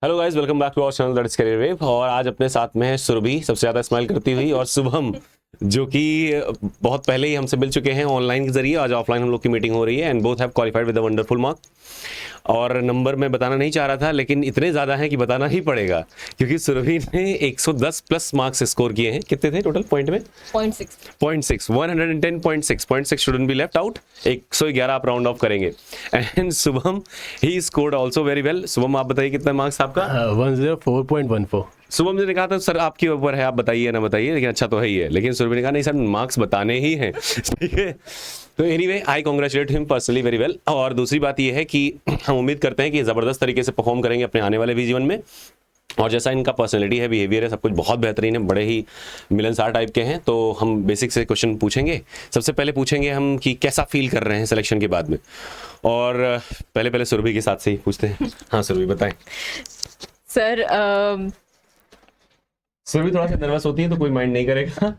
Hello guys, welcome back to our channel that is Career Wave. और आज अपने साथ में है सुरभि, सबसे ज़्यादा स्माइल करती हुई, और शुभम जो कि बहुत पहले ही हमसे मिल चुके हैं ऑनलाइन के जरिए। आज ऑफलाइन हम लोग की मीटिंग हो रही है and both have qualified with a wonderful mark. और नंबर मैं बताना नहीं चाह रहा था, लेकिन इतने ज़्यादा हैं कि बताना ही पड़ेगा, क्योंकि सुरभि ने 110 प्लस मार्क्स स्कोर किए हैं। कितने थे टोटल पॉइंट में? 0.6 110.6 शुडंट बी लेफ्ट आउट। 111 आप राउंड ऑफ करेंगे। And Shubham he scored also very well. Shubham, आप बताइए कितना मार्क्स आपका? 104.14। शुभम जी ने कहा था सर आपके ऊपर है, आप बताइए ना बताइए, लेकिन अच्छा तो है ही है। लेकिन सुरभि ने कहा नहीं सर, मार्क्स बताने ही हैं। ठीक है, तो anyway I congratulate him personally very well. और दूसरी बात ये है कि हम उम्मीद करते हैं कि ज़बरदस्त तरीके से परफॉर्म करेंगे अपने आने वाले भी जीवन में। और जैसा इनका पर्सनैलिटी है, बिहेवियर है, सब कुछ बहुत बेहतरीन है, बड़े ही मिलनसार टाइप के हैं। तो हम बेसिक से क्वेश्चन पूछेंगे। सबसे पहले पूछेंगे हम कि कैसा फील कर रहे हैं सिलेक्शन के बाद में। और पहले सुरभि के साथ से ही पूछते हैं। हाँ सुरभि बताएं। सर सुरभि थोड़ा सा नर्वस होती है तो कोई माइंड नहीं करेगा।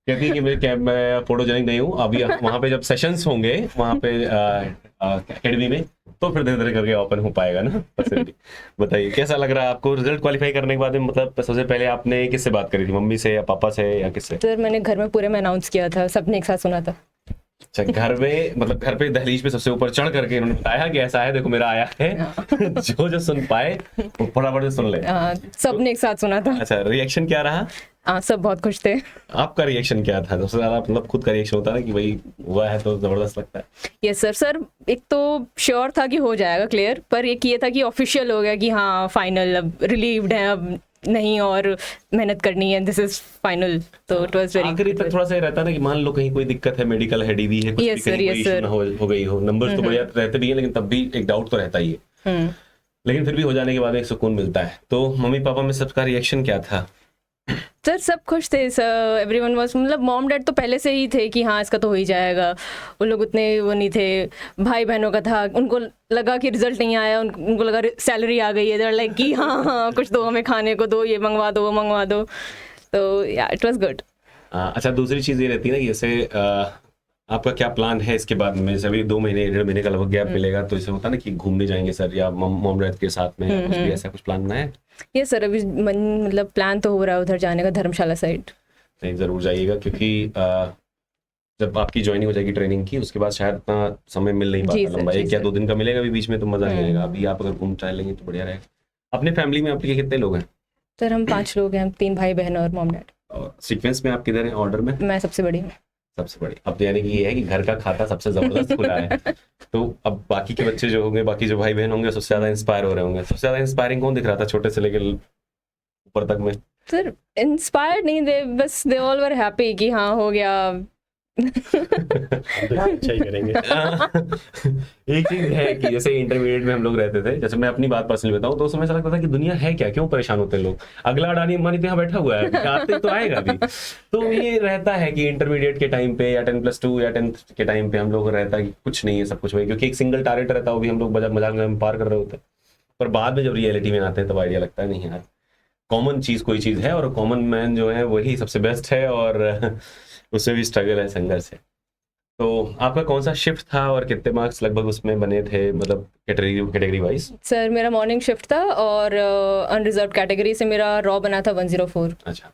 कहती है कि मैं फोटोजेनिक नहीं हूँ। अभी वहाँ पे जब सेशंस होंगे वहाँ पे एकेडमी में, तो फिर धीरे धीरे करके ओपन हो पाएगा ना पर्सनली। बताइए कैसा लग रहा है आपको रिजल्ट क्वालिफाई करने के बाद में? मतलब सबसे पहले आपने किससे बात करी थी, मम्मी से या पापा से या किससे? सर मैंने घर में पूरे में अनाउंस किया था, सबने एक साथ सुना था। अच्छा, घर में मतलब घर पे दहलीज पे सबसे ऊपर चढ़ करके इन्होंने बताया कि ऐसा है, देखो मेरा आया है। जो सुन पाए वो फटाफट से सुन ले। सबने एक साथ सुना था। अच्छा, रिएक्शन क्या रहा? सब बहुत खुश थे। आपका रिएक्शन क्या था सबसे ज्यादा? मतलब खुद का रिएक्शन होता है कि भाई हुआ है तो जबरदस्त लगता है। यस सर एक तो श्योर था कि हो जाएगा क्लियर, पर एक ये था कि ऑफिशियल हो गया कि हाँ फाइनल, अब रिलीव्ड है, अब नहीं और मेहनत करनी है, दिस इज फाइनल। तो इट वाज वेरी आखिरी तक थोड़ा सा रहता है ना कि मान लो कहीं कोई दिक्कत है, मेडिकल है, डीवी है, कुछ भी कहीं कोई इशू ना हो गई हो। नंबर्स तो बढ़िया रहते भी हैं, लेकिन तब भी एक डाउट तो रहता ही है। लेकिन फिर भी हो जाने के बाद एक सुकून मिलता है। तो मम्मी पापा में सबका रिएक्शन क्या था? सर सब खुश थे सर, एवरीवन वाज, मतलब मॉम डैड तो पहले से ही थे कि हाँ इसका तो हो ही जाएगा। उन लोग उतने वो नहीं थे। भाई बहनों का था, उनको लगा कि रिजल्ट नहीं आया, उनको लगा सैलरी आ गई है, देयर लाइक कि हाँ हाँ कुछ दो हमें खाने को, दो ये मंगवा दो वो मंगवा दो। तो या इट वाज गुड। अच्छा, दूसरी चीज ये रहती है ना कि जैसे आपका क्या प्लान है इसके बाद में? जैसे अभी 2 महीने 1.5 महीने का लगभग गैप मिलेगा, तो इसे होता है ना कि घूमने जाएंगे सर, या मॉम डैड के साथ में, कुछ भी ऐसा कुछ प्लान बनाया है? ये सर अभी मतलब प्लान तो हो रहा है उधर जाने का, धर्मशाला साइड। नहीं, जरूर जाइएगा, क्योंकि जब आपकी ज्वाइनिंग हो जाएगी ट्रेनिंग की, उसके बाद शायद इतना समय मिल नहीं पाता लंबा। 1 या 2 दिन का मिलेगा भी बीच में, तो मजा नहीं आएगा। अभी आप अगर घूम टहल लेंगे तो बढ़िया रहेगा। अपने फैमिली में आपके कितने लोग हैं? सर हम 5 लोग हैं, हम 3 भाई बहन और मॉम डैड। और सीक्वेंस में आप किधर हैं ऑर्डर में? मैं सबसे बड़ी हूँ। सबसे बड़ी। अब तो यानी कि ये है कि घर का खाता सबसे जबरदस्त खुला है। तो अब बाकी के बच्चे जो होंगे, बाकी जो भाई बहन होंगे, सबसे ज्यादा इंस्पायर हो रहे होंगे। सबसे ज्यादा इंस्पायरिंग कौन दिख रहा था छोटे से लेकर ऊपर तक में? सर इंस्पायर्ड नहीं, दे बस दे ऑल वर हैप्पी कि हाँ हो गया। अच्छा ही करेंगे। एक चीज है कि जैसे इंटरमीडिएट में हम लोग रहते थे, जैसे मैं अपनी बात पर्सनली बताऊं, तो उस समय ऐसा लगता था कि दुनिया है क्या, क्यों परेशान होते हैं लोग, अगला अडानी अंबानी तो यहाँ बैठा हुआ है, आते तो आएगा भी। तो ये रहता है कि इंटरमीडिएट के टाइम पे या 10+2 या 10th के टाइम पे हम लोग रहता है कि कुछ नहीं है, सब कुछ वही, क्योंकि एक सिंगल टारगेट रहता है, वो भी हम लोग मजाक में पार कर रहे होते हैं। पर बाद में जब रियलिटी में आते हैं तब आइडिया लगता है नहीं यार, कॉमन चीज कोई चीज है, और कॉमन मैन जो है वही सबसे बेस्ट है, और उसमें भी स्ट्रगल है, संघर्ष है। तो आपका कौन सा शिफ्ट था और कितने मार्क्स लगभग उसमें बने थे, मतलब कैटेगरी वाइज? सर मेरा मॉर्निंग शिफ्ट था, और अनरिजर्व कैटेगरी से मेरा रॉ बना था 104। अच्छा,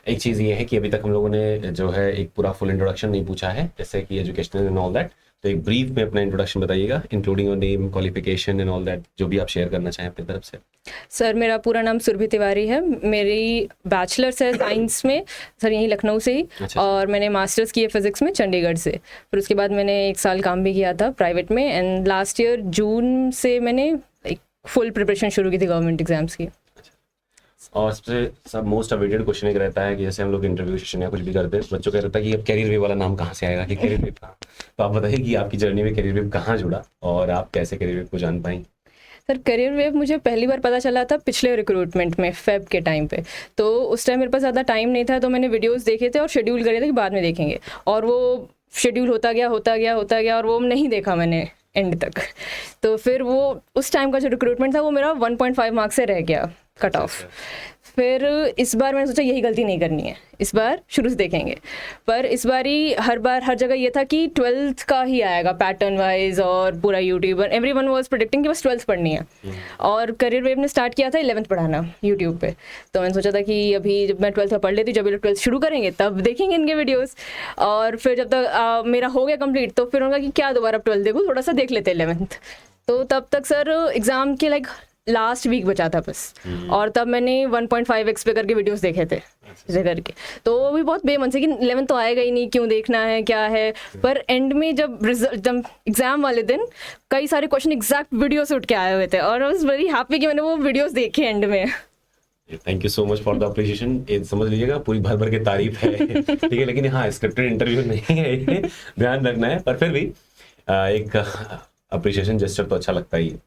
एक चीज़ ये है कि अभी तक हम लोगों ने जो है एक पूरा फुल इंट्रोडक्शन नहीं पूछा है, जैसे कि एजुकेशनल एंड ऑल दैट। तो एक ब्रीफ में अपना इंट्रोडक्शन बताइएगा, including your name, qualification and all that, जो भी आप शेयर करना चाहें अपनी तरफ से। सर मेरा पूरा नाम सुरभि तिवारी है, मेरी बैचलर्स है साइंस में सर, यहीं लखनऊ से ही। अच्छा। और मैंने मास्टर्स की है फिजिक्स में चंडीगढ़ से। फिर उसके बाद मैंने 1 साल काम भी किया था प्राइवेट में, एंड लास्ट ईयर जून से मैंने एक फुल प्रिपरेशन शुरू की थी गवर्नमेंट एग्जाम्स की। और सबसे सब मोस्ट अवेटेड क्वेश्चन एक रहता है कि जैसे हम लोग इंटरव्यू सेशन या कुछ भी करते हैं, बच्चों का रहता है कि अब कैरियर वेव वाला नाम कहाँ से आएगा, कि कैरियर वेव कहाँ। तो आप बताइए कि आपकी जर्नी में कैरियर वेव कहाँ जुड़ा और आप कैसे कैरियर वेव को जान पाई? सर करियर वेव मुझे पहली बार पता चला था पिछले रिक्रूटमेंट में, फेब के टाइम पे। तो उस टाइम मेरे पास ज़्यादा टाइम नहीं था, तो मैंने वीडियोस देखे थे और शेड्यूल करे थे कि बाद में देखेंगे, और वो शेड्यूल होता गया, और वो नहीं देखा मैंने एंड तक। तो फिर वो उस टाइम का जो रिक्रूटमेंट था वो मेरा 1.5 मार्क्स से रह गया। Cut off. फिर इस बार मैंने सोचा यही गलती नहीं करनी है, इस बार शुरू से देखेंगे। पर इस बार ही हर जगह ये था कि 12th का ही आएगा पैटर्न वाइज, और पूरा यूट्यूब एवरीवन वाज प्रेडिक्टिंग कि बस 12th पढ़नी है। और करियर वेव ने स्टार्ट किया था 11th पढ़ाना यूट्यूब पे। तो मैंने सोचा था कि अभी जब मैं 12th में पढ़ लेती, जब ये लोग 12th शुरू करेंगे तब देखेंगे इनके वीडियोज़। और फिर जब तक मेरा हो गया कंप्लीट, तो फिर उन्होंने कहा कि क्या दोबारा 12th देखूँ, थोड़ा सा देख लेते 11th। तो तब तक सर एग्ज़ाम के लाइक लास्ट वीक बचा था बस, और तब मैंने 1.5x पे करके वीडियोस देखे थे ऐसे करके। तो वो भी बहुत बेमन से कि 11 तो आएगा ही नहीं, क्यों देखना है, क्या है। पर एंड में जब एग्जाम वाले दिन कई सारे क्वेश्चन एग्जैक्ट वीडियो से उठ के आए हुए थे, और आई वाज वेरी हैप्पी कि मैंने वो वीडियोस देखे एंड में। Thank you so much for the appreciation. ये समझ लीजिएगा पूरी भर भर के तारीफ है, ठीक है, लेकिन हाँ स्क्रिप्टेड इंटरव्यू नहीं है ये, ध्यान रखना है। पर फिर भी एक अप्रिशिएशन जेस्चर तो अच्छा लगता ही है।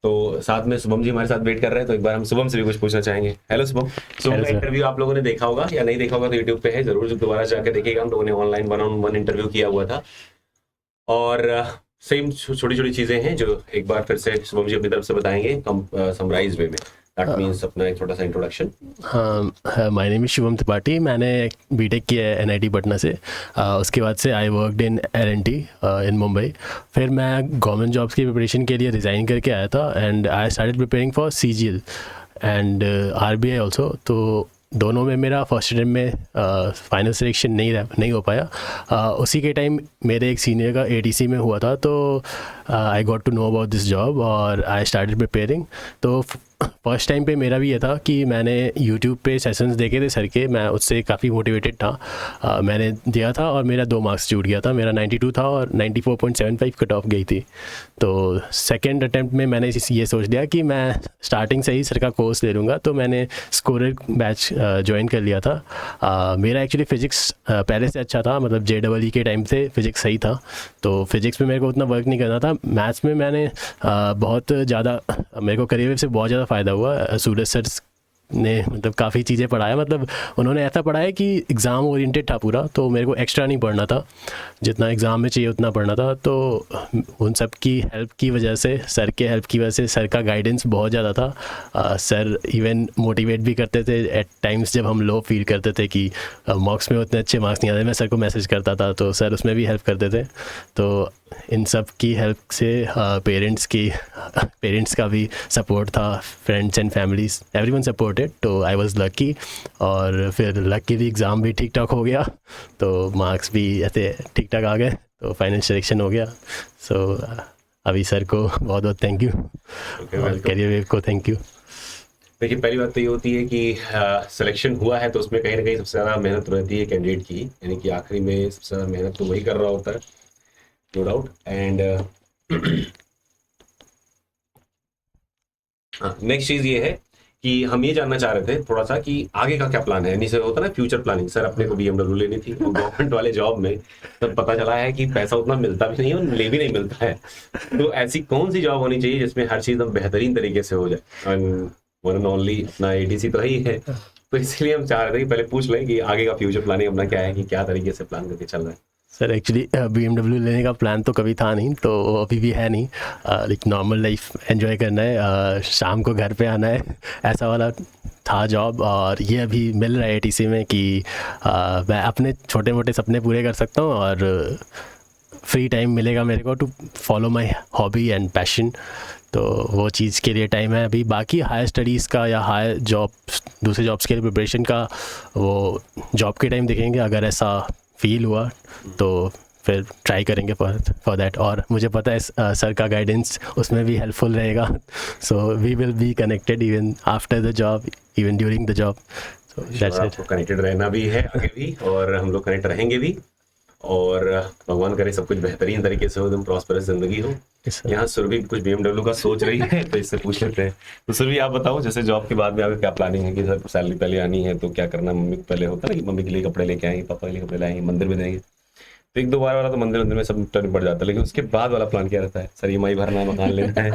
तो साथ में शुभम जी हमारे साथ वेट कर रहे हैं, तो एक बार हम शुभम से भी कुछ पूछना चाहेंगे। हेलो शुभम। शुभम का इंटरव्यू आप लोगों ने देखा होगा या नहीं देखा होगा तो यूट्यूब पे है, जरूर दोबारा जाकर देखिएगा। हम लोगों ने ऑनलाइन 1-on-1 इंटरव्यू किया हुआ था, और सेम छोटी छोटी चीजें हैं जो एक बार फिर से शुभम जी अपनी तरफ से बताएंगे समराइज वे में। दैट मींस अपना एक छोटा सा इंट्रोडक्शन। हाँ, my name is Shubham Tripathi. मैंने बीटेक किया है एनआईटी पटना से। उसके बाद से आई वर्कड इन एल&टी इन मुंबई। फिर मैं गवर्नमेंट जॉब्स की प्रिपरेशन के लिए रिज़ाइन करके आया था, and I started preparing for CGL and RBI also. तो दोनों में मेरा फर्स्ट अटेम्प्ट में फाइनल सिलेक्शन नहीं हो पाया। उसी के टाइम मेरे एक सीनियर का ATC में हुआ था, तो I got to know about this job और आई स्टार्टेड प्रिपेयरिंग। तो फर्स्ट टाइम पे मेरा भी ये था कि मैंने यूट्यूब पे सेशंस देखे थे सर के, मैं उससे काफ़ी मोटिवेटेड था। मैंने दिया था और मेरा 2 मार्क्स छूट गया था, मेरा 92 था और 94.75 कट ऑफ गई थी। तो सेकेंड अटैम्प्ट में मैंने ये सोच लिया कि मैं स्टार्टिंग से ही सर का कोर्स ले लूँगा, तो मैंने स्कोरर बैच ज्वाइन कर लिया था। मेरा एक्चुअली फ़िज़िक्स पहले से अच्छा था, मतलब JEE के टाइम से फ़िज़िक्स सही था, तो फिज़िक्स में मेरे को उतना वर्क नहीं करना था। मैथ्स में मैंने बहुत ज़्यादा, मेरे को करियर से बहुत ज़्यादा फ़ायदा हुआ। सूरज सर ने मतलब काफ़ी चीज़ें पढ़ाया, मतलब उन्होंने ऐसा पढ़ाया कि एग्ज़ाम ओरिएंटेड था पूरा, तो मेरे को एक्स्ट्रा नहीं पढ़ना था, जितना एग्ज़ाम में चाहिए उतना पढ़ना था। तो उन सब की हेल्प की वजह से, सर के हेल्प की वजह से, सर का गाइडेंस बहुत ज़्यादा था। सर इवन मोटिवेट भी करते थे एट टाइम्स, जब हम लो फील करते थे कि मॉक्स में उतने अच्छे मार्क्स नहीं आते, मैं सर को मैसेज करता था, तो सर उसमें भी हेल्प करते थे। तो इन सब की हेल्प से पेरेंट्स का भी सपोर्ट था, friends and families, everyone supported. तो आई वाज लकी, और फिर लकीली एग्ज़ाम भी ठीक ठाक हो गया, तो मार्क्स भी ऐसे ठीक ठाक आ गए, तो फाइनल सिलेक्शन हो गया। सो अभी सर को बहुत बहुत थैंक यू, और करियर वेव को थैंक यू। देखिए पहली बात तो ये होती है कि सिलेक्शन हुआ है तो उसमें कहीं ना कहीं सबसे ज़्यादा मेहनत रहती है कैंडिडेट की, यानी कि आखिरी में सबसे ज़्यादा मेहनत तो वही कर रहा होता है, नो डाउट। एंड नेक्स्ट चीज़ ये है कि हम ये जानना चाह रहे थे थोड़ा सा कि आगे का क्या प्लान है, यानी से होता है ना फ्यूचर प्लानिंग। सर अपने को BMW लेनी थी, और गवर्नमेंट वाले जॉब में तब पता चला है कि पैसा उतना मिलता भी नहीं है और ले भी नहीं मिलता है। तो ऐसी कौन सी जॉब होनी चाहिए जिसमें हर चीज़ बेहतरीन तरीके से हो जाए। वन एंड ओनली अपना ATC तो ही है, तो इसलिए हम चाह रहे थे कि पहले पूछ लें कि आगे का फ्यूचर प्लानिंग अपना क्या है, कि क्या तरीके से प्लान करके चल रहा है। सर एक्चुअली BMW लेने का प्लान तो कभी था नहीं, तो अभी भी है नहीं। लाइक नॉर्मल लाइफ एंजॉय करना है, शाम को घर पे आना है, ऐसा वाला था जॉब। और ये अभी मिल रहा है ATC में कि मैं अपने छोटे मोटे सपने पूरे कर सकता हूँ, और फ्री टाइम मिलेगा मेरे को to follow my hobby and passion. तो वो चीज़ के लिए टाइम है अभी। बाकी हायर स्टडीज़ का या हायर जॉब्स, दूसरे जॉब्स के लिए प्रिपरेशन का, वो जॉब के टाइम देखेंगे। अगर ऐसा फील हुआ तो फिर ट्राई करेंगे फॉर दैट। और मुझे पता है सर का गाइडेंस उसमें भी हेल्पफुल रहेगा, so we will be connected even after the job, even during the job. So that's it. Connected रहना भी है आगे भी, और हम लोग कनेक्ट रहेंगे भी, और भगवान करे सब कुछ बेहतरीन तरीके से हो, एकदम प्रॉस्परस जिंदगी हो। यहाँ सुरभि कुछ BMW का सोच रही है, तो इससे पूछ लेते हैं। तो सुरभि आप बताओ, जैसे जॉब के बाद में आपका क्या प्लानिंग है, कि सर सैलरी पहले आनी है तो क्या करना। मम्मी पहले होता है ना कि मम्मी के लिए कपड़े लेके आएंगे, पापा के लिए कपड़े लाएंगे, मंदिर में जाएंगे, तो 1-2 बार वाला तो मंदिर में सब टर्न पड़ जाता है, लेकिन उसके बाद वाला प्लान क्या रहता है। सर EMI भरना है, मकान लेना है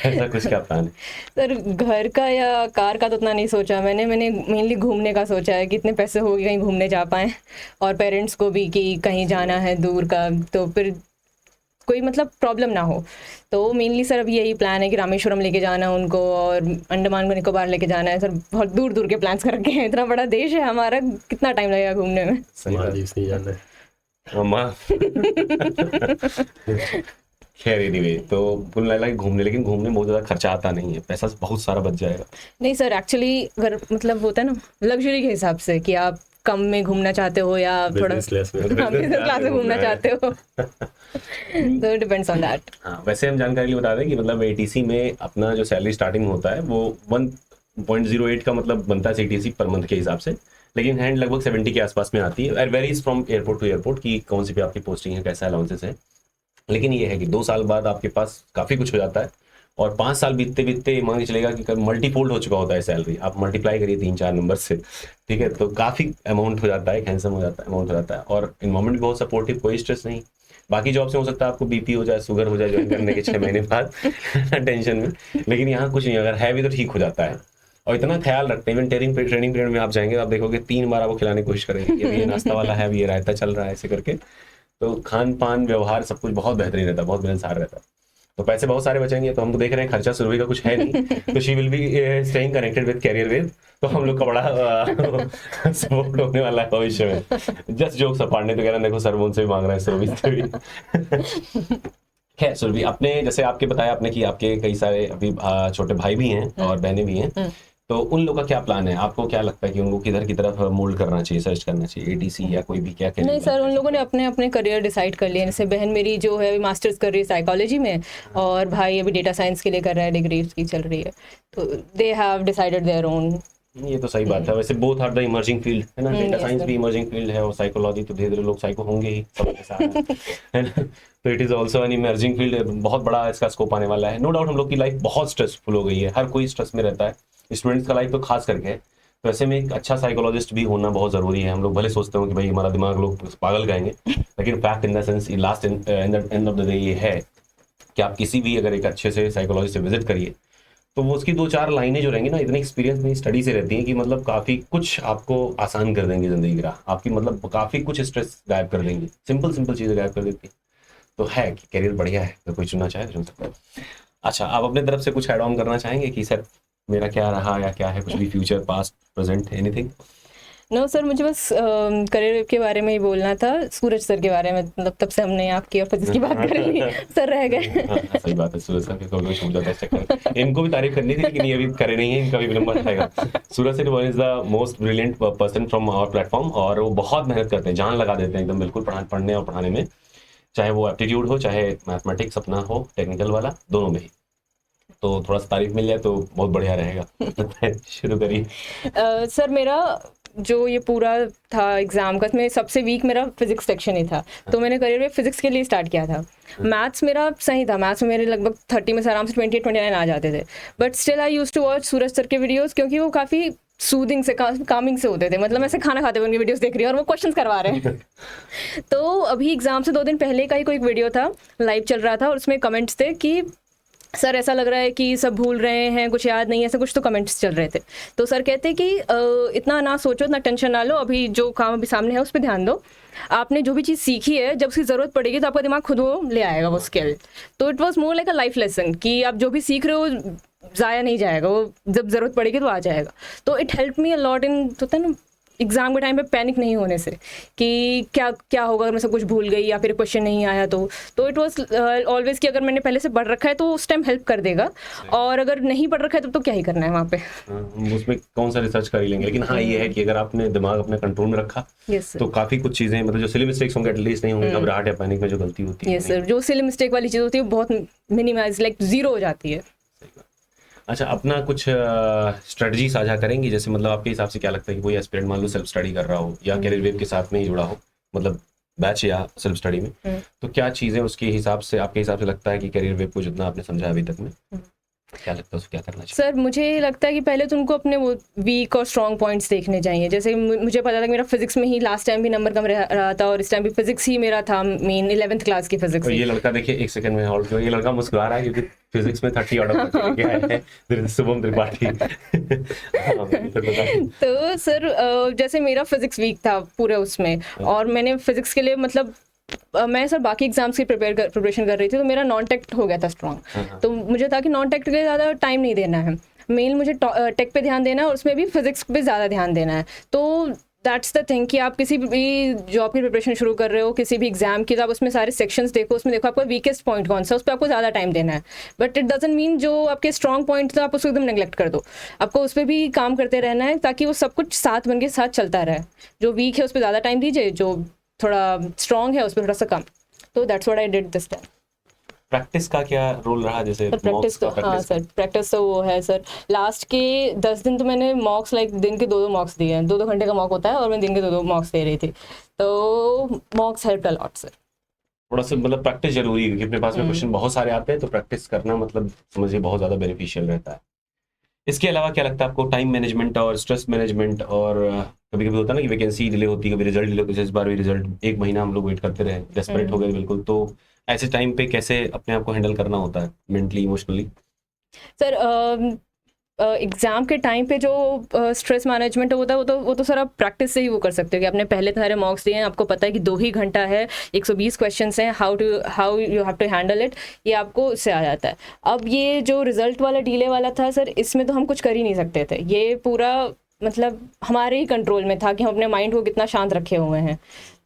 ऐसा कुछ क्या प्लान है? सर घर का या कार का तो उतना नहीं सोचा मैंने मेनली घूमने का सोचा है कि इतने पैसे हो कि कहीं घूमने जा पाएँ, और पेरेंट्स को भी कि कहीं जाना है दूर का, तो फिर कोई मतलब प्रॉब्लम ना हो। तो मेनली सर अभी यही प्लान है कि रामेश्वरम लेके जाना है उनको और अंडमान को निकोबार लेके जाना है सर। बहुत दूर दूर के प्लान्स कर रखे हैं, इतना बड़ा देश है हमारा, कितना टाइम लगेगा घूमने में। सही बात मालदीव्स नहीं जाना है। अम्मा खैर एनीवे, तो कुल मिला के घूमने, लेकिन घूमने में बहुत ज़्यादा खर्चा आता नहीं है, पैसा बहुत सारा बच जाएगा। नहीं सर, एक्चुअली अगर मतलब होता है ना लग्जरी के हिसाब से कि आप कम में घूमना चाहते हो या थोड़ा बिजनेस क्लास में। बिजनेस क्लास में घूमना चाहते हो तो डिपेंड्स ऑन दैट। हाँ, वैसे हम जानकारी के लिए बता दें कि मतलब एटीसी में अपना जो सैलरी स्टार्टिंग होता है वो 1.08 का मतलब बनता है सीटीसी पर मंथ के हिसाब से, लेकिन हैंड लगभग 70 के आसपास में आती है। Varies from airport to airport कि कौन सी पे आपकी पोस्टिंग है, कैसा अलाउंसेस है। लेकिन ये है कि 2 साल बाद आपके पास काफ़ी कुछ हो जाता है और 5 साल बीतते बीतते मान के चलेगा कि मल्टीफोल्ड हो चुका होता है सैलरी। आप मल्टीप्लाई करिए 3-4 नंबर से, ठीक है, तो काफ़ी अमाउंट हो जाता है, हैंडसम हो जाता है, अमाउंट हो जाता है। और इन्वायरमेंट भी बहुत सपोर्टिव, कोई स्ट्रेस नहीं। बाकी जॉब से हो सकता है आपको बीपी हो जाए, शुगर हो जाए ज्वाइन करने के 6 महीने बाद टेंशन में, लेकिन यहाँ कुछ नहीं, अगर है भी तो ठीक हो जाता है। और इतना ख्याल रखते हैं, ट्रेनिंग पीरियड में आप जाएंगे आप देखोगे 3 बार आपको खिलाने की कोशिश करेंगे, ये नाश्ता वाला है, ये रायता चल रहा है, ऐसे करके। तो खान पान व्यवहार सब कुछ बहुत बेहतरीन रहता है, बहुत मिलनसार रहता है। तो पैसे बहुत सारे बचेंगे। तो हम तो देख रहे हैं खर्चा सुरभि का कुछ है नहीं, तो she will be staying connected with carrier wave, तो हम लोग का बड़ा सपोर्ट होने वाला है भविष्य में। जस्ट जोक्स अपार्ट, नहीं तो कह रहे हैं देखो सर उनसे भी मांग रहे हैं सुरभि से भी। खैर सुरभि, आपने जैसे आपके बताया आपने कि आपके कई सारे अभी छोटे भाई भी हैं और बहनें भी हैं, तो उन लोगों का क्या प्लान है? आपको क्या लगता है कि उनको किधर की तरफ मोल्ड करना चाहिए, सर्च करना चाहिए, एटीसी या कोई भी क्या करें? नहीं सर, उन लोगों ने अपने अपने करियर डिसाइड कर लिए। जैसे बहन मेरी जो है मास्टर्स कर रही है साइकोलॉजी में और भाई अभी डेटा साइंस के लिए कर रहा है, डिग्री उसकी चल रही है। तो they have decided their own. ये तो सही बात है। वैसे both are the emerging field है ना, डेटा साइंस भी इमर्जिंग फील्ड है और साइकोलॉजी तो धीरे-धीरे लोग साइको होंगे ही सबके साथ, है ना। तो it is also an emerging field, बहुत बड़ा इसका स्कोप आने वाला है। नो डाउट हम लोग की लाइफ बहुत स्ट्रेसफुल हो गई है, हर कोई स्ट्रेस में रहता है, स्टूडेंट्स का लाइफ तो खास करके है। तो ऐसे में एक अच्छा साइकोलॉजिस्ट भी होना बहुत ज़रूरी है। हम लोग भले सोचते हो कि भाई हमारा दिमाग लोग पागल कहेंगे, लेकिन fact in the sense last end of the day ये है कि आप किसी भी अगर एक अच्छे से साइकोलॉजिस्ट से विजिट करिए तो वो उसकी 2-4 लाइनें जो रहेंगी ना, इतने एक्सपीरियंस में स्टडी से रहती हैं कि मतलब काफ़ी कुछ आपको आसान कर देंगी ज़िंदगी की राह, आपकी मतलब काफ़ी कुछ स्ट्रेस गायब कर देंगी, सिंपल चीज़ें गायब कर देती है। तो है कि करियर बढ़िया है, तो कोई चुनना चाहे तो चुन सकता है। अच्छा, आप अपने तरफ से कुछ ऐड ऑन करना चाहेंगे कि सर मेरा क्या रहा या क्या है, कुछ भी future past present anything? No sir, मुझे बस करियर के बारे में ही बोलना था, सूरज सर के बारे में। मतलब तब से हमने आपकी और फिजिक्स की बात कर ली, सर रह गए। सही बात है, सूरज सर के कभी छूट जाता है चक्कर। इनको भी तारीफ करनी थी लेकिन ये भी करे नहीं है, इनका भी विलंब रहेगा। Suraj sir one is the most brilliant person from our platform, और वो बहुत मेहनत करते हैं, जान लगा देते हैं एकदम बिल्कुल पढ़ने और पढ़ाने में, चाहे वो एप्टीट्यूड हो चाहे मैथमेटिक्स अपना हो टेक्निकल वाला, दोनों में ही। तो थोड़ा सा तारीफ मिल जाए तो बहुत बढ़िया रहेगा। शुरू करिए। सर मेरा जो ये पूरा था एग्जाम का, इसमें सबसे वीक मेरा फिजिक्स सेक्शन ही था, तो मैंने करियर में फिजिक्स के लिए स्टार्ट किया था। मैथ्स मेरा सही था, मैथ्स में मेरे लगभग 30 में से आराम से 28-29 आ जाते थे। But still I used to watch Suraj sir के वीडियोस, क्योंकि वो काफ़ी सूदिंग से कामिंग से होते थे। मतलब ऐसे खाना खाते हुए उनकी वीडियोस देख रही हूँ और वो क्वेश्चंस करवा रहे हैं। तो अभी एग्जाम से 2 दिन पहले का ही कोई वीडियो था, लाइव चल रहा था, और उसमें कमेंट्स थे कि सर ऐसा लग रहा है कि सब भूल रहे हैं, कुछ याद नहीं है, ऐसा कुछ तो कमेंट्स चल रहे थे। तो सर कहते कि इतना ना सोचो, इतना टेंशन ना लो, अभी जो काम अभी सामने है उस पर ध्यान दो। आपने जो भी चीज़ सीखी है, जब उसकी ज़रूरत पड़ेगी तो आपका दिमाग खुद वो ले आएगा वो स्किल। तो it was more like a life lesson कि आप जो भी सीख रहे हो ज़ाया नहीं जाएगा, वो जब ज़रूरत पड़ेगी तो आ जाएगा। तो it help me a lot in, तो होता है ना एग्जाम के टाइम पे पैनिक नहीं होने से कि क्या होगा अगर मैं सब कुछ भूल गई या फिर क्वेश्चन नहीं आया। तो इट वाज ऑलवेज कि अगर मैंने पहले से पढ़ रखा है तो उस टाइम हेल्प कर देगा, और अगर नहीं पढ़ रखा है तो क्या ही करना है वहाँ पे। उसमें कौन सा रिसर्च कर ही लेंगे, लेकिन हाँ ये है कि अगर आपने दिमाग अपने कंट्रोल में रखा तो काफी कुछ चीजें, मतलब जो सिली मिस्टेक्स होंगे एटलीस्ट नहीं होंगे, घबराहट या पैनिक में जो गलती होती है। यस सर, जो सिली मिस्टेक वाली चीज़ होती है बहुत मिनिमाइज, लाइक 0 हो जाती है। अच्छा, अपना कुछ स्ट्रेटजी साझा करेंगे? जैसे मतलब आपके हिसाब से क्या लगता है कि कोई एस्पिरेंट मान लो सेल्फ स्टडी कर रहा हो या कैरियर वेव के साथ में ही जुड़ा हो, मतलब बैच या सेल्फ स्टडी में, तो क्या चीज़ें उसके हिसाब से आपके हिसाब से लगता है कि कैरियर वेव को जितना आपने समझा अभी तक में, क्या लगता है उसको क्या करना चाहिए? सर मुझे लगता है कि पहले तो उनको अपने वो वीक और स्ट्रॉन्ग पॉइंट्स देखने चाहिए। जैसे मुझे पता था कि मेरा फिजिक्स में ही लास्ट टाइम भी नंबर कम रहा था, और इस टाइम भी फिजिक्स ही मेरा था मेन, 11th क्लास की फिजिक्स। तो ये लड़का देखिए, एक सेकंड में होल्ड करो, ये लड़का मुस्कुरा रहा है क्योंकि फिजिक्स में 30 आउट ऑफ 30 लेके आए हैं शुभम त्रिपाठी। तो सर जैसे मेरा फिजिक्स वीक था पूरे उसमें, और मैंने फिजिक्स के लिए मतलब मैं सर बाकी एग्जाम्स की प्रिपरेशन कर रही थी, तो मेरा नॉन टेक हो गया था स्ट्रॉन्ग। तो मुझे था कि नॉन टेक के ज़्यादा टाइम नहीं देना है, मेन मुझे टेक पे ध्यान देना है और उसमें भी फिजिक्स पे ज़्यादा ध्यान देना है। तो दैट्स द थिंग कि आप किसी भी जॉब की प्रिपरेशन शुरू कर रहे हो, किसी भी एग्जाम की, तो आप उसमें सारे सेक्शंस देखो, उसमें देखो आपका वीकेस्ट पॉइंट कौन सा, उस पर आपको ज़्यादा टाइम देना है। बट इट डजंट मीन जो आपके स्ट्रॉन्ग पॉइंट तो आप उसको एकदम नेग्लेक्ट कर दो, आपको उस पर भी काम करते रहना है ताकि वो सब कुछ साथ बन के साथ चलता रहे। जो वीक है उस पर ज़्यादा टाइम दीजिए, जो थोड़ा स्ट्रॉन्ग है उस पर थोड़ा सा कम। तो that's what I did this time. Practice का क्या रोल रहा, जैसे प्रैक्टिस तो हाँ सर, प्रैक्टिस तो वो है सर, लास्ट के 10 दिन तो मैंने मॉक्स लाइक दिन के 2-2 मॉक्स दिए हैं, 2-2 घंटे का मॉक होता है और मैं दिन के 2-2 मॉक्स दे रही थी, तो मॉक्स हेल्प अ लॉट सर। थोड़ा सा मतलब प्रैक्टिस जरूरी है, क्योंकि अपने पास में क्वेश्चन बहुत सारे आते हैं, तो प्रैक्टिस करना मतलब समझिए बहुत ज़्यादा बेनिफिशियल रहता है। इसके अलावा क्या लगता है आपको, टाइम मैनेजमेंट और स्ट्रेस मैनेजमेंट, और कभी कभी होता है ना कि वैकेंसी डिले होती है, कभी रिजल्ट डिले होती है, इस बार भी रिजल्ट 1 महीना हम लोग वेट करते रहे, डेस्परेट हो गए बिल्कुल, तो ऐसे टाइम पे कैसे अपने आप को हैंडल करना होता है मेंटली इमोशनली? सर एग्ज़ाम के टाइम पे जो स्ट्रेस मैनेजमेंट होता है वो तो सर आप प्रैक्टिस से ही वो कर सकते हो कि आपने पहले सारे मॉक्स दिए हैं, आपको पता है कि 2 ही घंटा है, 120 क्वेश्चंस हैं, how you have to handle it, ये आपको उससे आ जाता है। अब ये जो रिजल्ट वाला डिले वाला था सर, इसमें तो हम कुछ कर ही नहीं सकते थे, ये पूरा मतलब हमारे ही कंट्रोल में था कि हम अपने माइंड को कितना शांत रखे हुए हैं।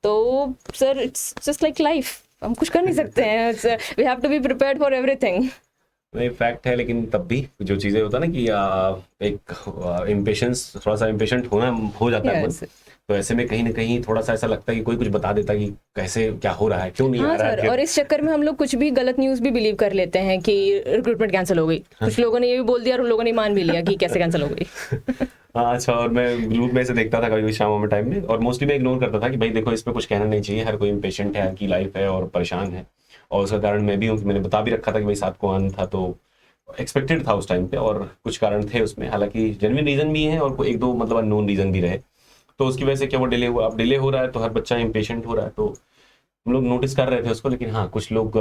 तो sir it's just like life, हम कुछ कर नहीं सकते हैं, we have to be prepared for everything. नहीं, फैक्ट है, लेकिन तब भी जो चीज़ें होता है ना कि एक इम्पेशेंस, थोड़ा सा इम्पेशेंट हो जाता है मन, तो ऐसे में कहीं ना कहीं थोड़ा सा ऐसा लगता है कि कोई कुछ बता देता है कि कैसे क्या हो रहा है, क्यों नहीं आ रहा है। और इस चक्कर में हम लोग कुछ भी गलत न्यूज़ भी बिलीव कर लेते हैं कि रिक्रूटमेंट कैंसिल हो गई, कुछ लोगों ने ये भी बोल दिया और उन लोगों ने मान भी लिया कि कैसे कैंसिल हो गई। हाँ अच्छा, और मैं ग्रुप में से देखता था कभी शाम में टाइम में, और मोस्टली मैं इग्नोर करता था कि भाई देखो इस पर कुछ कहना नहीं चाहिए, हर कोई इम्पेशेंट है, हर की लाइफ है और परेशान है, और उसका कारण मैं भी हूँ, मैंने बता भी रखा था कि भाई 7 को आना था, तो एक्सपेक्टेड था उस टाइम पे, और कुछ कारण थे उसमें, हालांकि जेन्युइन रीजन भी है और 1-2 मतलब अननोन रीजन भी रहे, तो उसकी वजह से क्या वो डिले हुआ। अब डिले हो रहा है तो हर बच्चा इम्पेशेंट हो रहा है, तो हम लोग नोटिस कर रहे थे उसको, लेकिन हाँ कुछ लोग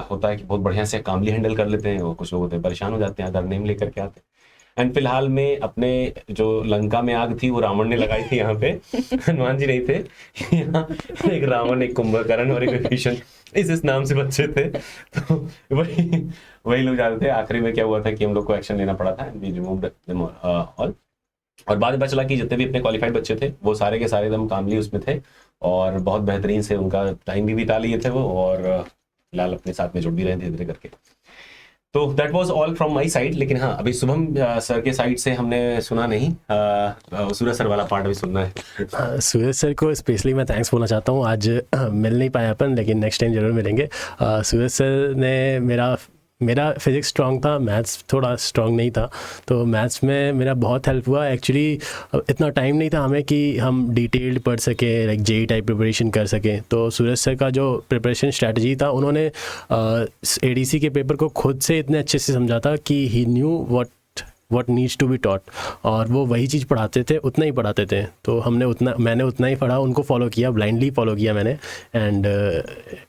होता है कि बहुत बढ़िया से कामली हैंडल कर लेते हैं, और कुछ लोग होते हैं परेशान हो जाते हैं, अदर नेम लेकर के आते हैं। एंड फिलहाल में अपने जो लंका में आग थी वो रावण ने लगाई थी, यहाँ पे हनुमान जी नहीं थे, यहाँ एक रावण, एक कुंभकर्ण और एक विभीषण, इस नाम से बच्चे थे, तो वही लोग जाते थे। आखिरी में क्या हुआ था कि हम लोग को एक्शन लेना पड़ा था, वी रिमूव्ड देम ऑल, और बाद में पता चला कि जितने भी अपने क्वालिफाइड बच्चे थे वो सारे के सारे एकदम कामली उसमें थे, और बहुत बेहतरीन से उनका टाइम भी बिता लिए थे वो, और फिलहाल अपने साथ में जुड़ भी रहे धीरे धीरे करके। तो that was all from my side. लेकिन हाँ, अभी शुभम सर के साइड से हमने सुना नहीं, सूरज सर वाला पार्ट भी सुनना है। सूरज सर को स्पेशली मैं थैंक्स बोलना चाहता हूँ, आज मिल नहीं पाया अपन, लेकिन नेक्स्ट टाइम ज़रूर मिलेंगे। सूरज सर ने मेरा फिज़िक्स स्ट्रॉन्ग था, मैथ्स थोड़ा स्ट्रॉन्ग नहीं था, तो मैथ्स में मेरा बहुत हेल्प हुआ। एक्चुअली इतना टाइम नहीं था हमें कि हम डिटेल्ड पढ़ सकें, लाइक जेई टाइप प्रिपरेशन कर सकें, तो सूरज सर का जो प्रिपरेशन स्ट्रैटेजी था, उन्होंने एडीसी के पेपर को खुद से इतने अच्छे से समझा था कि ही new what needs to be taught, और वो वही चीज़ पढ़ाते थे, उतना ही पढ़ाते थे, तो मैंने उतना ही पढ़ा, उनको फॉलो किया, ब्लाइंडली फॉलो किया मैंने, एंड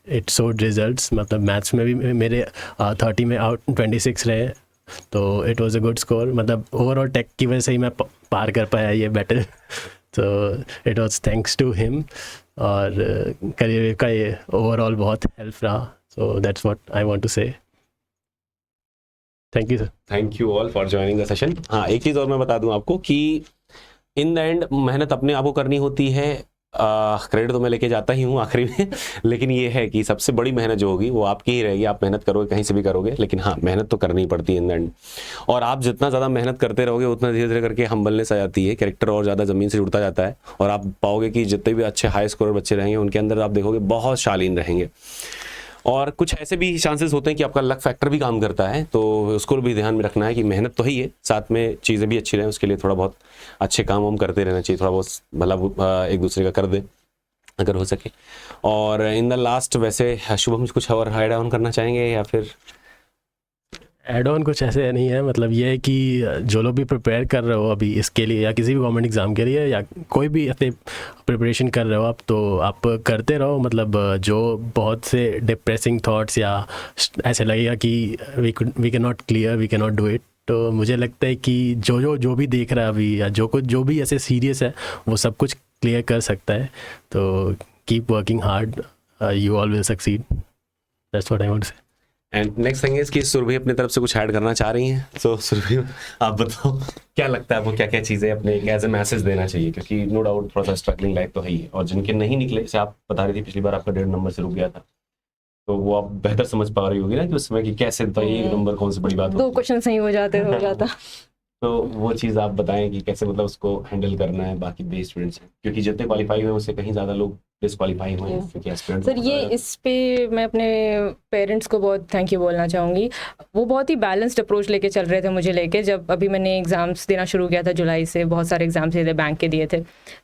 इट शोड रिजल्ट्स। मतलब मैथ्स में भी मेरे 30 में आउट 26 रहे, तो it was a good score. मतलब ओवरऑल टेक की वजह से ही मैं पार कर पाया ये बैटल, तो it was thanks to him, और करियर का ये ओवरऑल बहुत हेल्प रहा, so that's what I want to say. Thank you sir. Thank you all for joining the session. हाँ, एक चीज़ और मैं बता दूं आपको कि इन द एंड मेहनत अपने आप को करनी होती है, क्रेडिट तो मैं लेके जाता ही हूँ आखिरी में, लेकिन ये है कि सबसे बड़ी मेहनत जो होगी वो आपकी ही रहेगी, आप मेहनत करोगे कहीं से भी करोगे, लेकिन हाँ मेहनत तो करनी ही पड़ती है इन द एंड, और आप जितना ज़्यादा मेहनत करते रहोगे उतना धीरे धीरे करके हम्बलनेस आ जाती है, कैरेक्टर और ज़्यादा ज़मीन से जुड़ता जाता है, और आप पाओगे कि जितने भी अच्छे हाई स्कोर बच्चे रहेंगे उनके अंदर आप देखोगे बहुत शालीन रहेंगे। और कुछ ऐसे भी चांसेस होते हैं कि आपका लक फैक्टर भी काम करता है, तो उसको भी ध्यान में रखना है कि मेहनत तो ही है, साथ में चीज़ें भी अच्छी रहें, उसके लिए थोड़ा बहुत अच्छे काम हम करते रहना चाहिए, थोड़ा बहुत भला एक दूसरे का कर दे अगर हो सके। और इन द लास्ट वैसे शुभम कुछ और ऐड ऑन करना चाहेंगे, या फिर एड ऑन कुछ ऐसे नहीं है, मतलब ये है कि जो लोग भी प्रिपेयर कर रहे हो अभी इसके लिए, या किसी भी गवर्नमेंट एग्ज़ाम के लिए, या कोई भी ऐसे प्रिपरेशन कर रहे हो आप, तो आप करते रहो। मतलब जो बहुत से डिप्रेसिंग थॉट्स या ऐसे लगेगा कि we can not clear, we can not do it, तो मुझे लगता है कि जो भी देख रहा है अभी, या जो भी ऐसे सीरियस है, वो सब कुछ क्लियर कर सकता है। तो keep working hard, you all will succeed. That's what I want to say. And next thing is कि सुरभि अपनी तरफ से कुछ ऐड करना चाह रही हैं, सो सुरभि आप बताओ क्या लगता है आपको, क्या क्या चीज़ें अपने एज ए मैसेज देना चाहिए, क्योंकि नो डाउट थोड़ा सा स्ट्रगलिंग लाइफ तो है ही, और जिनके नहीं निकले, जैसे आप बता रही थी पिछली बार आपका 1.5 नंबर से रुक गया था, तो वो आप बेहतर समझ पा रही होगी ना कि उस समय कि कैसे भाई 1 नंबर कौन सी बड़ी बात दो होती है। क्वेश्चन सही हो जाता। तो वो चीज़ आप बताएं कि कैसे मतलब उसको हैंडल करना है बाकी बे स्टूडेंट्स हैं, क्योंकि जितने क्वालिफाई हुए उससे कहीं ज़्यादा लोग डिसक्वालीफाई हुए हैं, क्योंकि एस्पिरेंट सर ये इस पे मैं अपने पेरेंट्स को बहुत थैंक यू बोलना चाहूँगी। वो बहुत ही बैलेंस्ड अप्रोच लेके चल रहे थे मुझे लेके, जब अभी मैंने एग्ज़ाम्स देना शुरू किया था जुलाई से, बहुत सारे एग्ज़ाम्स दिए थे, बैंक के दिए थे,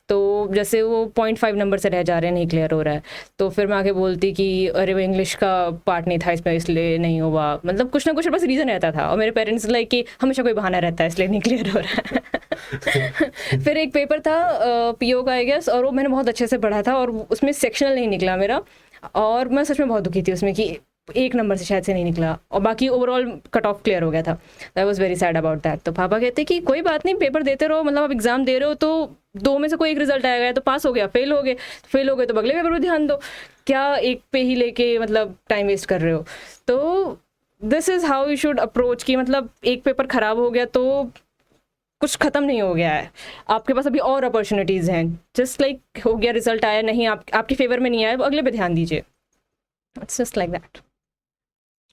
तो जैसे वो 0.5 नंबर से रह जा रहे हैं, नहीं क्लियर हो रहा है, तो फिर मैं आके बोलती कि अरे वो इंग्लिश का पार्ट नहीं था इसमें इसलिए नहीं हुआ, मतलब कुछ ना कुछ बस रीज़न रहता था, और मेरे पेरेंट्स लाइक कि हमेशा कोई बहाना रहता है इसलिए नहीं क्लियर हो रहा है। फिर एक पेपर था पीओ का आई गेस, और वो मैंने बहुत अच्छे से पढ़ा था और उसमें सेक्शनल नहीं निकला मेरा, और मैं सच में बहुत दुखी थी उसमें कि 1 नंबर से शायद से नहीं निकला, और बाकी ओवरऑल कट ऑफ क्लियर हो गया था। I was very sad about that. तो पापा कहते कि कोई बात नहीं, पेपर देते रहो, मतलब आप एग्जाम दे रहे हो तो 2 में से कोई एक रिजल्ट आएगा, तो पास हो गया, फेल हो गए तो अगले पेपर पर ध्यान दो, क्या एक पे ही लेके मतलब टाइम वेस्ट कर रहे हो। तो this is how you should approach कि मतलब एक पेपर खराब हो गया तो कुछ ख़त्म नहीं हो गया है, आपके पास अभी और अपॉर्चुनिटीज़ हैं, जस्ट लाइक हो गया रिजल्ट आया नहीं, आपके फेवर में नहीं आया, अगले पे ध्यान दीजिए, it's just like that.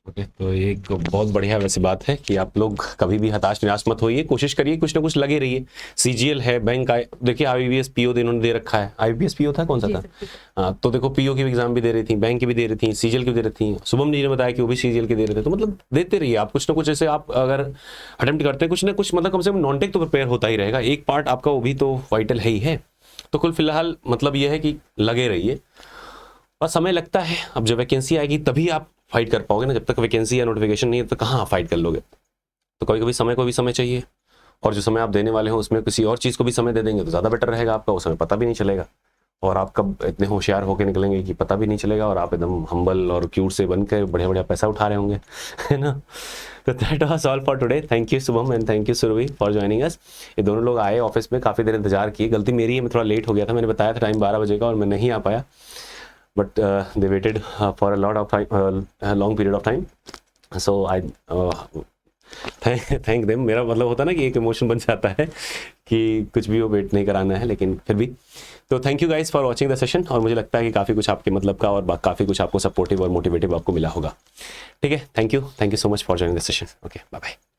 Okay, तो ये एक बहुत बढ़िया वैसे बात है कि आप लोग कभी भी हताश निराश मत होइए, कोशिश करिए, कुछ ना कुछ लगे रहिए। सीजीएल है, बैंक का, देखिए आईबीपीएस पीओ इन्होंने दे रखा है, आईबीपीएस पीओ था कौन सा था, हाँ, तो देखो पीओ की भी एग्जाम भी दे रही थी, बैंक की भी दे रही थी, सीजीएल की भी दे रही थी, शुभम जी ने बताया कि वो भी सीजीएल के दे रहे थे, तो मतलब देते रहिए आप कुछ ना कुछ, जैसे आप अगर अटेम्प्ट करते हैं कुछ ना कुछ, मतलब कम से कम नॉन टेक तो प्रिपेयर होता ही रहेगा, एक पार्ट आपका वो भी तो वाइटल है ही है। तो कुल फिलहाल मतलब ये है कि लगे रहिए, और समय लगता है, अब जब वैकेंसी आएगी तभी आप फाइट कर पाओगे ना, जब तक वैकेंसी या नोटिफिकेशन नहीं है तो कहाँ आप फाइट कर लोगे। तो कभी कभी समय को भी समय चाहिए, और जो समय आप देने वाले हो उसमें किसी और चीज़ को भी समय दे देंगे तो ज़्यादा बेटर रहेगा आपका, उस समय पता भी नहीं चलेगा, और आप कब इतने होशियार होकर निकलेंगे कि पता भी नहीं चलेगा, और आप एकदम हम्बल और क्यूट से बन के बढ़िया बढ़िया पैसा उठा रहे होंगे, है ना। तो that was all for today. Thank you Shubham and thank you Surabhi for joining us. ये दोनों लोग आए ऑफिस में, काफ़ी देर इंतजार किए, गलती मेरी है, मैं थोड़ा लेट हो गया था, मैंने बताया था टाइम 12 बजे का और मैं नहीं आ पाया, but they waited for a lot of time, a long period of time, so I thank them। मेरा मतलब होता है ना कि एक इमोशन बन जाता है कि कुछ भी वो वेट नहीं कराना है, लेकिन फिर भी। तो thank you guys for watching the session, और मुझे लगता है कि काफ़ी कुछ आपके मतलब का और काफ़ी कुछ आपको सपोर्टिव और मोटिवेटिव आपको मिला होगा। ठीक है, thank you so much for joining the session. Okay, bye bye.